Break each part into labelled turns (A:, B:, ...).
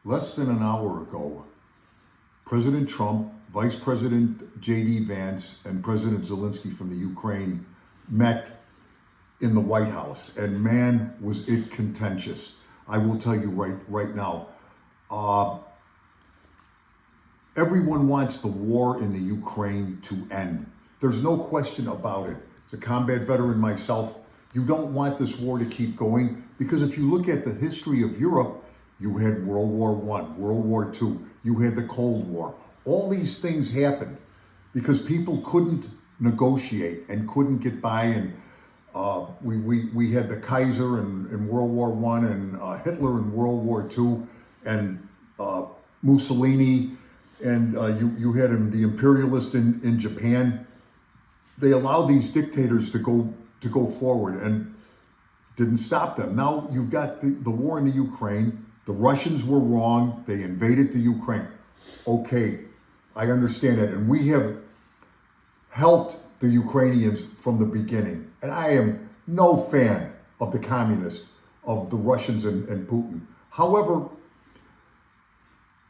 A: Less than an hour ago, President Trump, Vice President J.D. Vance, and President Zelenskyy from the Ukraine met in the White House, and man, was it contentious. I will tell you right now, everyone wants the war in the Ukraine to end. There's no question about it. As a combat veteran myself, you don't want this war to keep going, because if you look at the history of Europe, you had World War I, World War II, you had the Cold War. All these things happened because people couldn't negotiate and couldn't get by, and we had the Kaiser in World War I, and Hitler in World War II, and Mussolini, and you had the imperialist in Japan. They allowed these dictators to go forward and didn't stop them. Now you've got the war in the Ukraine. The Russians were wrong. They invaded the Ukraine. Okay, I understand that. And we have helped the Ukrainians from the beginning. And I am no fan of the communists, of the Russians and Putin. However,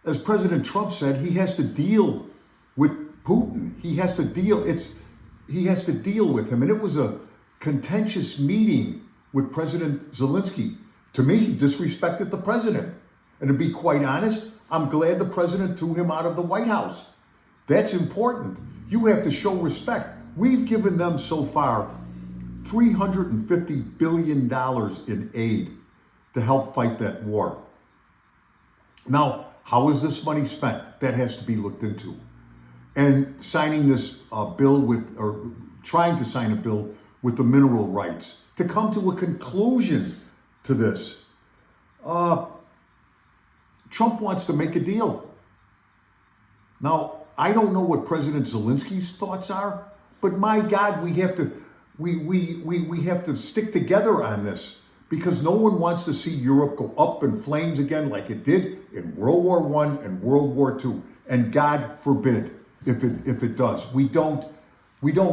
A: as President Trump said, he has to deal with Putin. He has to deal with him. And it was a contentious meeting with President Zelenskyy. To me, he disrespected the president. And to be quite honest, I'm glad the president threw him out of the White House. That's important. You have to show respect. We've given them so far $350 billion in aid to help fight that war. Now, how is this money spent? That has to be looked into. And signing this bill or trying to sign a bill with the mineral rights to come to a conclusion to this. Trump wants to make a deal. Now, I don't know what President Zelensky's thoughts are, but my God, we have to stick together on this, because no one wants to see Europe go up in flames again like it did in World War I and World War II. And God forbid if it does. We don't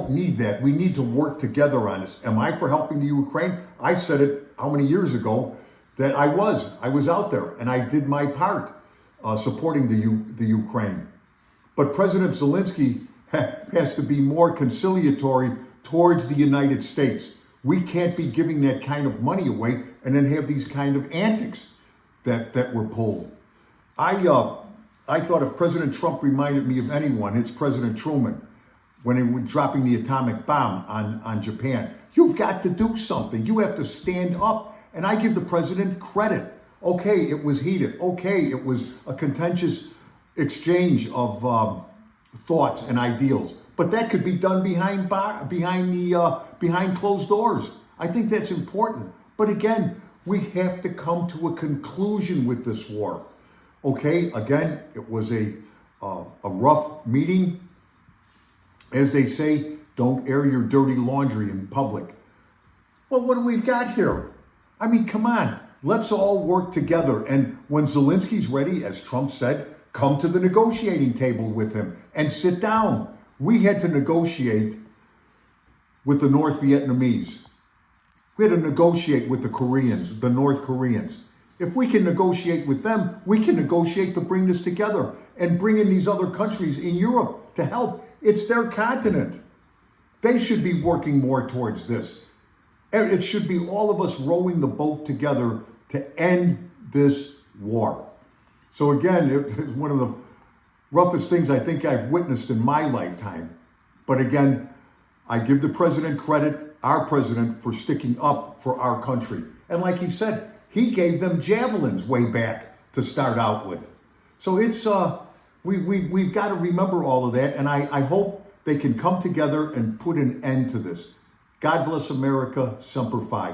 A: need that. We need to work together on this. Am I for helping the Ukraine? I said it how many years ago that I was out there and I did my part supporting the Ukraine. But President Zelenskyy has to be more conciliatory towards the United States. We can't be giving that kind of money away and then have these kind of antics that were pulled. I thought if President Trump reminded me of anyone, it's President Truman, when they were dropping the atomic bomb on Japan. You've got to do something. You have to stand up. And I give the president credit. Okay, it was heated. Okay, it was a contentious exchange of thoughts and ideals. But that could be done behind closed doors. I think that's important. But again, we have to come to a conclusion with this war. Okay, again, it was a rough meeting. As they say, don't air your dirty laundry in public. Well, what do we've got here? I mean, come on. Let's all work together. And when Zelensky's ready, as Trump said, come to the negotiating table with him and sit down. We had to negotiate with the North Vietnamese. We had to negotiate with the Koreans, the North Koreans. If we can negotiate with them, we can negotiate to bring this together and bring in these other countries in Europe to help. It's their continent. They should be working more towards this. It should be all of us rowing the boat together to end this war. So again, it is one of the roughest things I think I've witnessed in my lifetime. But again, I give the president credit, our president, for sticking up for our country. And like he said, he gave them javelins way back to start out with. So it's we've got to remember all of that, and I hope they can come together and put an end to this. God bless America. Semper Fi.